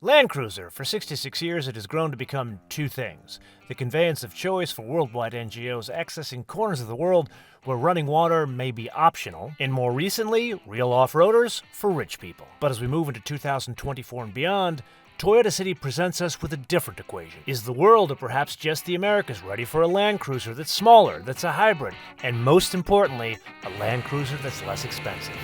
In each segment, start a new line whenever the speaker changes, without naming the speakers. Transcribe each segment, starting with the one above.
Land Cruiser. For 66 years, it has grown to become two things: the conveyance of choice for worldwide NGOs accessing corners of the world where running water may be optional, and more recently, real off-roaders for rich people. But as we move into 2024 and beyond, Toyota City presents us with a different equation. Is the world, or perhaps just the Americas, ready for a Land Cruiser that's smaller, that's a hybrid, and most importantly, a Land Cruiser that's less expensive?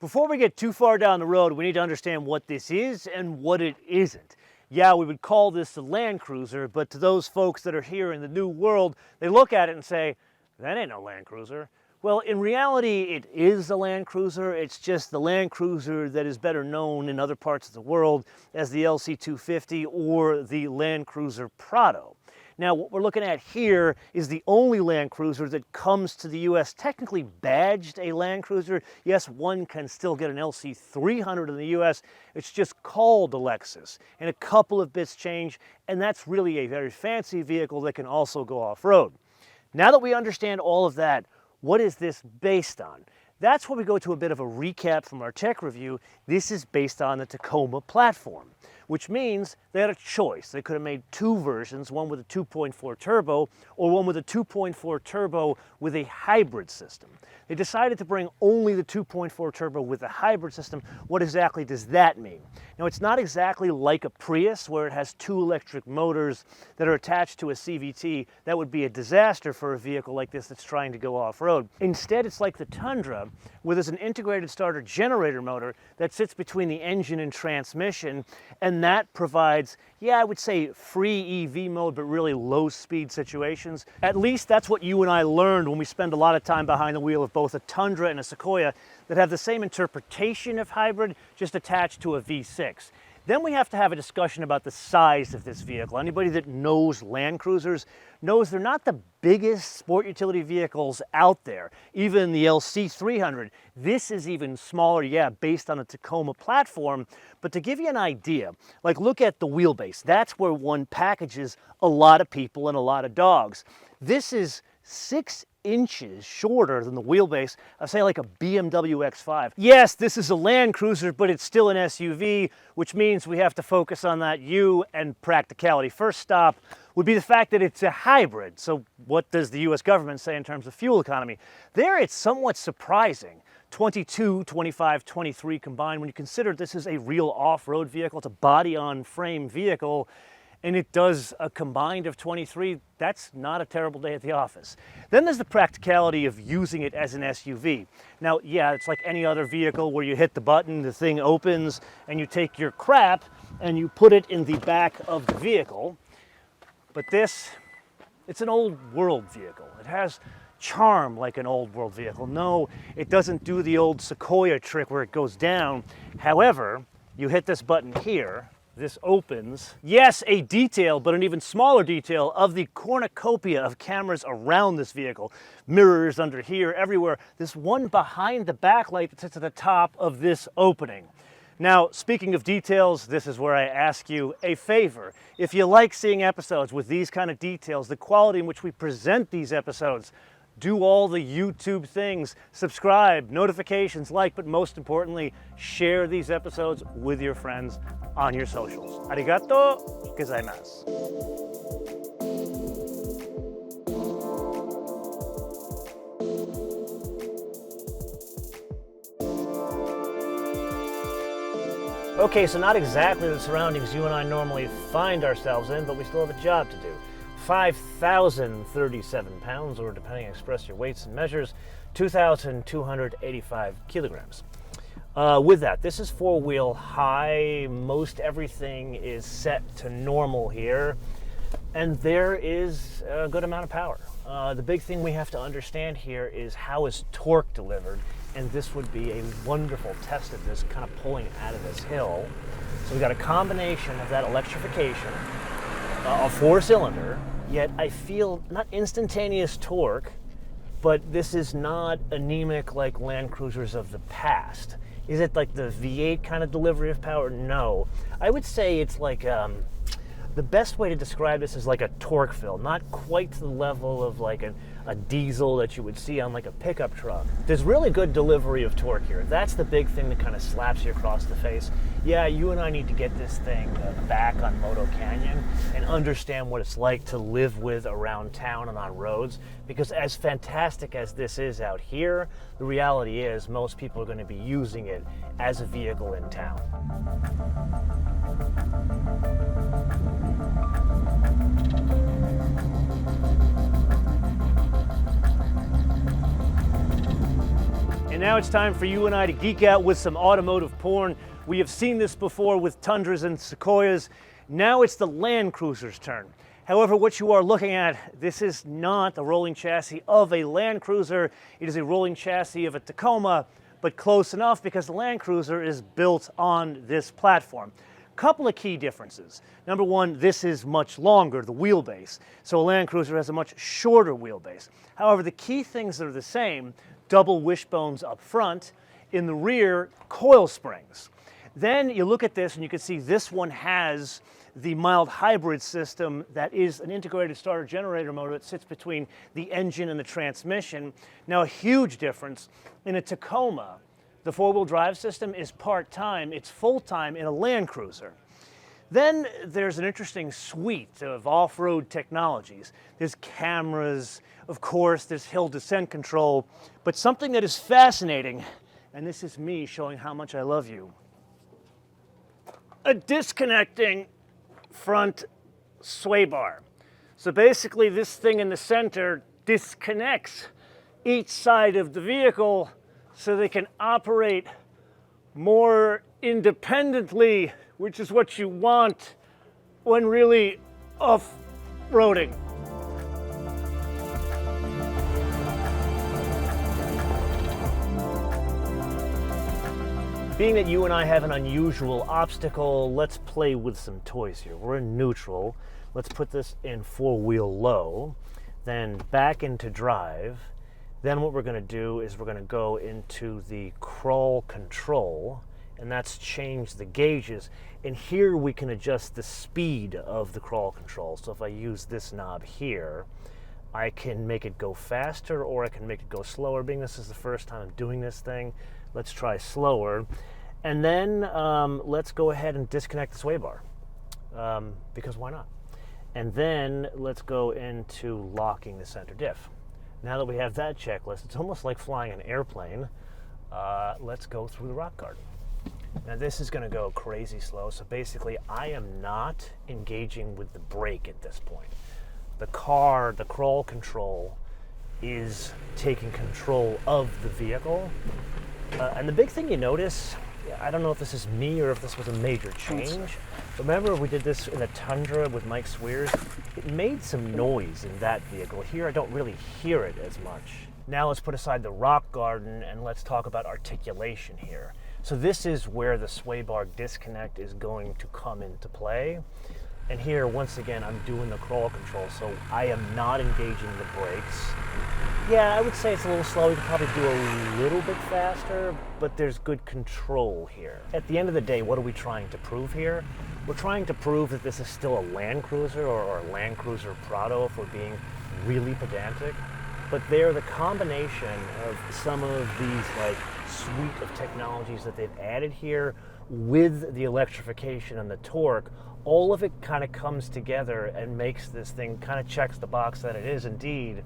Before we get too far down the road, we need to understand what this is and what it isn't. Yeah, we would call this a Land Cruiser, but to those folks that are here in the new world, they look at it and say, that ain't no Land Cruiser. Well, in reality, it is a Land Cruiser. It's just the Land Cruiser that is better known in other parts of the world as the LC250 or the Land Cruiser Prado. Now, what we're looking at here is the only Land Cruiser that comes to the U.S. technically badged a Land Cruiser. Yes, one can still get an LC300 in the U.S. It's just called a Lexus, and a couple of bits change, and that's really a very fancy vehicle that can also go off-road. Now that we understand all of that, what is this based on? That's where we go to a bit of a recap from our tech review. This is based on the Tacoma platform, which means they had a choice. They could have made two versions, one with a 2.4 turbo or one with a 2.4 turbo with a hybrid system. They decided to bring only the 2.4 turbo with a hybrid system. What exactly does that mean? Now, it's not exactly like a Prius where it has two electric motors that are attached to a CVT. That would be a disaster for a vehicle like this that's trying to go off-road. Instead, it's like the Tundra, where there's an integrated starter generator motor that sits between the engine and transmission, and that provides, I would say free EV mode, but really low speed situations. At least that's what you and I learned when we spend a lot of time behind the wheel of both a Tundra and a Sequoia that have the same interpretation of hybrid, just attached to a V6. Then we have to have a discussion about the size of this vehicle. Anybody that knows Land Cruisers knows they're not the biggest sport utility vehicles out there. Even the LC300, this is even smaller, based on the Tacoma platform. But to give you an idea, like look at the wheelbase. That's where one packages a lot of people and a lot of dogs. This is 6 inches shorter than the wheelbase of, say, like a BMW X5. Yes, this is a Land Cruiser, but it's still an SUV, which means we have to focus on that U and practicality. First stop would be the fact that it's a hybrid. So what does the US government say in terms of fuel economy? There, it's somewhat surprising. 22, 25, 23 combined. When you consider this is a real off-road vehicle, it's a body-on-frame vehicle, and it does a combined of 23, that's not a terrible day at the office. Then there's the practicality of using it as an SUV. Now, it's like any other vehicle where you hit the button, the thing opens, and you take your crap and you put it in the back of the vehicle. But this, it's an old world vehicle. It has charm like an old world vehicle. No, it doesn't do the old Sequoia trick where it goes down. However, you hit this button here, this opens. Yes, a detail, but an even smaller detail of the cornucopia of cameras around this vehicle. Mirrors under here, everywhere. This one behind the backlight that sits at the top of this opening. Now, speaking of details, this is where I ask you a favor. If you like seeing episodes with these kind of details, the quality in which we present these episodes, do all the YouTube things, subscribe, notifications, like, but most importantly, share these episodes with your friends on your socials. Arigato gozaimasu. Okay, so not exactly the surroundings you and I normally find ourselves in, but we still have a job to do. 5,037 pounds, or depending on express your weights and measures, 2,285 kilograms. With that, this is 4-wheel high. Most everything is set to normal here, and there is a good amount of power. The big thing we have to understand here is how is torque delivered, and this would be a wonderful test of this, kind of pulling out of this hill. So we've got a combination of that electrification, a 4-cylinder, yet I feel not instantaneous torque, but this is not anemic like Land Cruisers of the past. Is it like the V8 kind of delivery of power? No. I would say it's like, the best way to describe this is like a torque fill, not quite to the level of like
a diesel that you would see on like a pickup truck. There's really good delivery of torque here. That's the big thing that kind of slaps you across the face. Yeah, you and I need to get this thing back on Moto Canyon and understand what it's like to live with around town and on roads, because as fantastic as this is out here, the reality is most people are going to be using it as a vehicle in town.
And now it's time for you and I to geek out with some automotive porn. We have seen this before with Tundras and Sequoias. Now it's the Land Cruiser's turn. However, what you are looking at, this is not a rolling chassis of a Land Cruiser. It is a rolling chassis of a Tacoma, but close enough because the Land Cruiser is built on this platform. Couple of key differences. Number one, this is much longer, the wheelbase. So a Land Cruiser has a much shorter wheelbase. However, the key things that are the same: double wishbones up front, in the rear, coil springs. Then you look at this and you can see this one has the mild hybrid system that is an integrated starter generator motor that sits between the engine and the transmission. Now, a huge difference: in a Tacoma, the four-wheel drive system is part-time, it's full-time in a Land Cruiser. Then there's an interesting suite of off-road technologies. There's cameras, of course, there's hill descent control, but something that is fascinating, and this is me showing how much I love you: a disconnecting front sway bar. So basically this thing in the center disconnects each side of the vehicle so they can operate more independently, which is what you want when really off-roading. Being that you and I have an unusual obstacle, let's play with some toys here. We're in neutral. Let's put this in four-wheel low, then back into drive. Then what we're going to do is we're going to go into the crawl control, and that's change the gauges. And here we can adjust the speed of the crawl control. So if I use this knob here, I can make it go faster or I can make it go slower. Being this is the first time I'm doing this thing, let's try slower. And then let's go ahead and disconnect the sway bar, because why not? And then let's go into locking the center diff. Now that we have that checklist, it's almost like flying an airplane. Let's go through the rock garden. Now this is going to go crazy slow, so basically I am not engaging with the brake at this point. The crawl control is taking control of the vehicle. And the big thing you notice, I don't know if this is me or if this was a major change. Remember we did this in a Tundra with Mike Swears? It made some noise in that vehicle. Here I don't really hear it as much. Now let's put aside the rock garden and let's talk about articulation here. So this is where the sway bar disconnect is going to come into play. And here, once again, I'm doing the crawl control, so I am not engaging the brakes. Yeah, I would say it's a little slow. You could probably do a little bit faster, but there's good control here. At the end of the day, what are we trying to prove here? We're trying to prove that this is still a Land Cruiser or a Land Cruiser Prado, if we're being really pedantic. But they're the combination of some of these like suite of technologies that they've added here with the electrification and the torque. All of it kind of comes together and makes this thing, kind of checks the box that it is indeed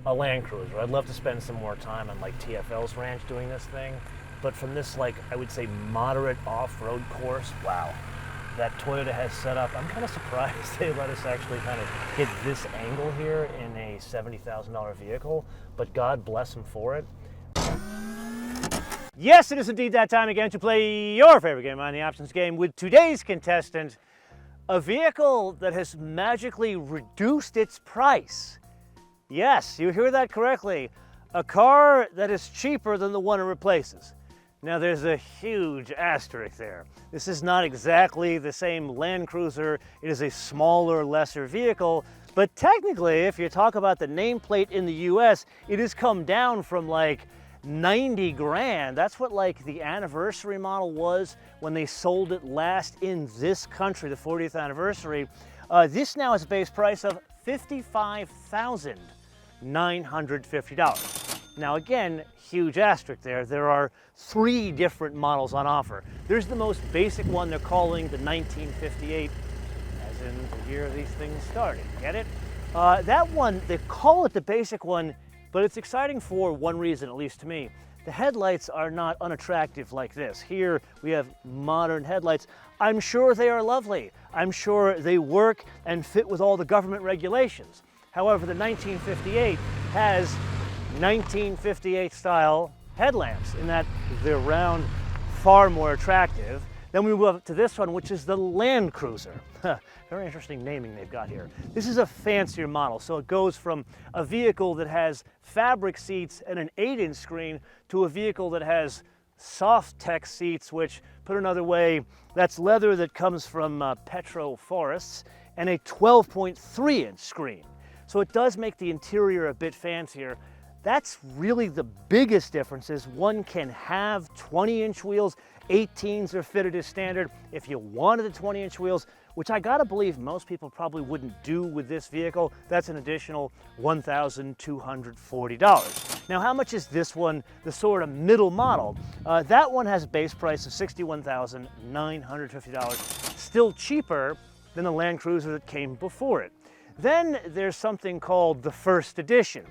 a Land Cruiser. I'd love to spend some more time on like TFL's ranch doing this thing, but from this like, I would say moderate off-road course, wow, that Toyota has set up. I'm kind of surprised they let us actually kind of hit this angle here in a $70,000 vehicle, but God bless them for it. Yes, it is indeed that time again to play your favorite game on the options game with today's contestant, a vehicle that has magically reduced its price. Yes, you hear that correctly. A car that is cheaper than the one it replaces. Now there's a huge asterisk there. This is not exactly the same Land Cruiser. It is a smaller, lesser vehicle. But technically, if you talk about the nameplate in the US, it has come down from like 90 grand. That's what like the anniversary model was when they sold it last in this country, the 40th anniversary. This now has a base price of $55,000. $950. Now again, huge asterisk there. There are 3 different models on offer. There's the most basic one they're calling the 1958, as in the year these things started. Get it? That one, they call it the basic one, but it's exciting for one reason, at least to me. The headlights are not unattractive like this. Here we have modern headlights. I'm sure they are lovely. I'm sure they work and fit with all the government regulations. However, the 1958 has 1958 style headlamps in that they're round, far more attractive. Then we move up to this one, which is the Land Cruiser. Very interesting naming they've got here. This is a fancier model, so it goes from a vehicle that has fabric seats and an 8-inch screen to a vehicle that has soft tech seats, which, put another way, that's leather that comes from petro forests, and a 12.3-inch screen. So it does make the interior a bit fancier. That's really the biggest difference. Is one can have 20-inch wheels. 18s are fitted as standard. If you wanted the 20-inch wheels, which I gotta believe most people probably wouldn't do with this vehicle, that's an additional $1,240. Now, how much is this one, the sort of middle model? That one has a base price of $61,950, still cheaper than the Land Cruiser that came before it. Then there's something called the First Edition,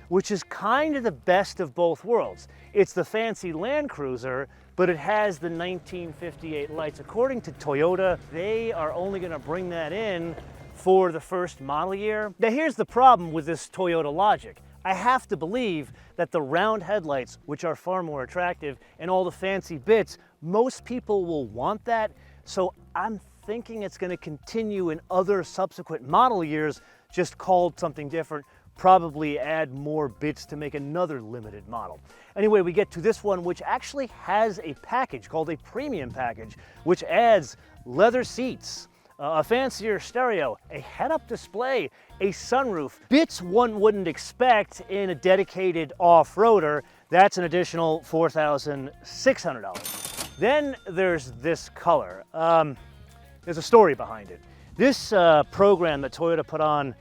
which is kind of the best of both worlds. It's the fancy Land Cruiser, but it has the 1958 lights. According to Toyota, they are only gonna bring that in for the first model year. Now here's the problem with this Toyota logic. I have to believe that the round headlights, which are far more attractive, and all the fancy bits, most people will want that. So I'm thinking it's gonna continue in other subsequent model years, just called something different, probably add more bits to make another limited model. Anyway, we get to this one, which actually has a package called a premium package, which adds leather seats, a fancier stereo, a head-up display, a sunroof, bits one wouldn't expect in a dedicated off-roader. That's an additional $4,600. Then there's this color. There's a story behind it. This program that Toyota put on,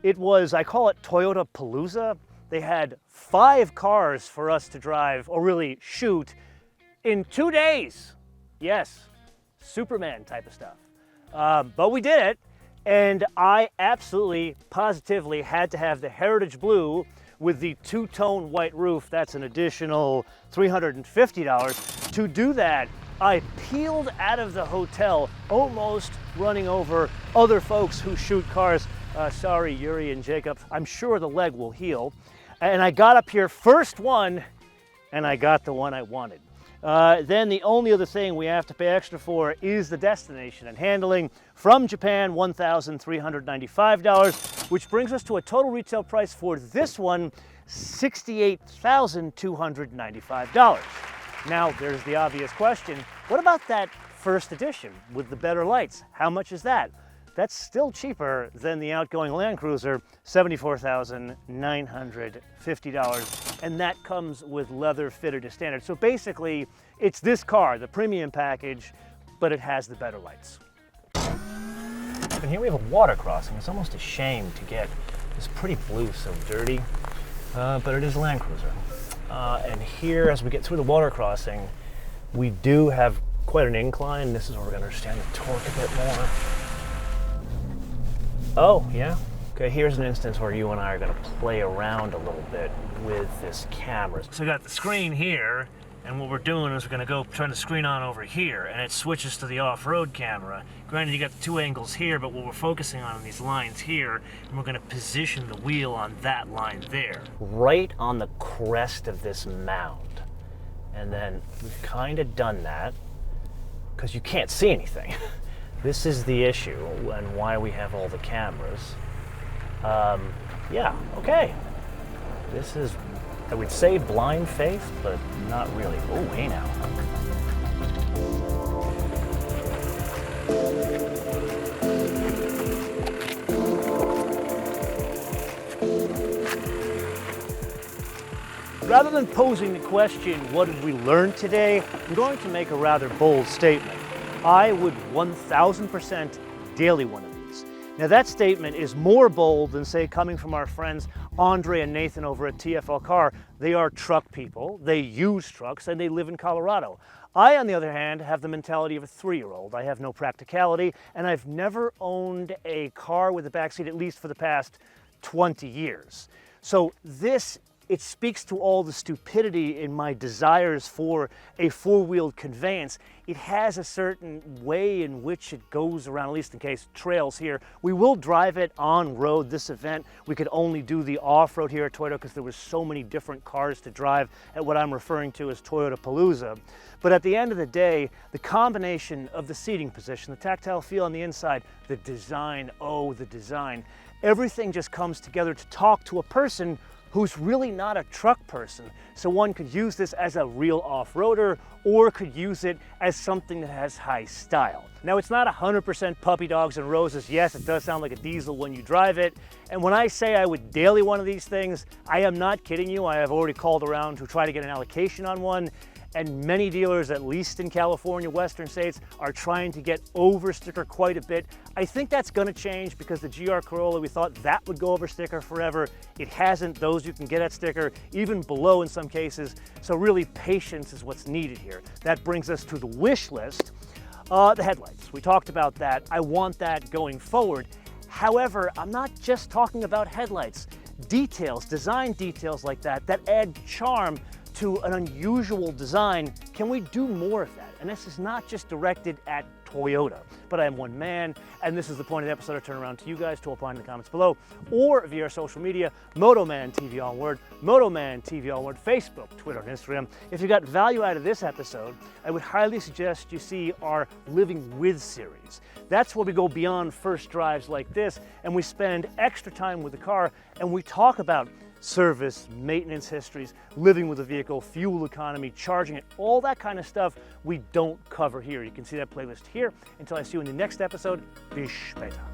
it was, I call it Toyota Palooza. They had 5 cars for us to drive, or really shoot, in 2 days. Yes, Superman type of stuff. But we did it, and I absolutely, positively had to have the Heritage Blue with the 2-tone white roof. That's an additional $350. To do that, I peeled out of the hotel, almost running over other folks who shoot cars. Sorry, Yuri and Jacob. I'm sure the leg will heal. And I got up here first one, and I got the one I wanted. Then the only other thing we have to pay extra for is the destination and handling from Japan, $1,395, which brings us to a total retail price for this one, $68,295. Now, there's the obvious question. What about that First Edition with the better lights? How much is that? That's still cheaper than the outgoing Land Cruiser, $74,950, and that comes with leather fitted as standard. So basically, it's this car, the premium package, but it has the better lights.
And here we have a water crossing. It's almost a shame to get this pretty blue so dirty, but it is a Land Cruiser. And here, as we get through the water crossing, we do have quite an incline. This is where we're going to understand the torque a bit more. Oh, yeah. Okay, here's an instance where you and I are going to play around a little bit with this camera. So we got the screen here, and what we're doing is we're going to go turn the screen on over here, and it switches to the off-road camera. Granted, you got the 2 angles here, but what we're focusing on are these lines here, and we're going to position the wheel on that line there. Right on the crest of this mound. And then we've kind of done that, because you can't see anything. This is the issue and why we have all the cameras. Yeah, okay. This is, I would say, blind faith, but not really. Oh, hey now. Rather than posing the question, what did we learn today, I'm going to make a rather bold statement. I would 1000% daily one of these. Now that statement is more bold than, say, coming from our friends
Andre and Nathan over at TFL Car, they are truck people, they use trucks, and they live in Colorado. I, on the other hand, have the mentality of a 3-year-old. I have no practicality, and I've never owned a car with a backseat, at least for the past 20 years. So this, it speaks to all the stupidity in my desires for a 4-wheeled conveyance. It has a certain way in which it goes around, at least in case trails here. We will drive it on road this event. We could only do the off-road here at Toyota because there was so many different cars to drive at what I'm referring to as Toyota Palooza. But at the end of the day, the combination of the seating position, the tactile feel on the inside, the design, oh, the design, everything just comes together to talk to a person who's really not a truck person. So one could use this as a real off-roader or could use it as something that has high style. Now, it's not 100% puppy dogs and roses. Yes, it does sound like a diesel when you drive it. And when I say I would daily one of these things, I am not kidding you. I have already called around to try to get an allocation on one. And many dealers, at least in California, western states, are trying to get over sticker quite a bit. I think that's going to change because the GR Corolla, we thought that would go over sticker forever. It hasn't. Those you can get at sticker, even below in some cases. So really, patience is what's needed here. That brings us to the wish list. The headlights. We talked about that. I want that going forward. However, I'm not just talking about headlights. Details, design details like that, that add charm to an unusual design. Can we do more of that? And this is not just directed at Toyota, but I am one man, and this is the point of the episode. I turn around to you guys to opine in the comments below, or via our social media, MotoMan TV on Word, MotoMan TV on Word, Facebook, Twitter, and Instagram. If you got value out of this episode, I would highly suggest you see our Living With series. That's where we go beyond first drives like this, and we spend extra time with the car, and we talk about service, maintenance histories, living with the vehicle, fuel economy, charging it, all that kind of stuff we don't cover here. You can see that playlist here. Until I see you in the next episode, bis später.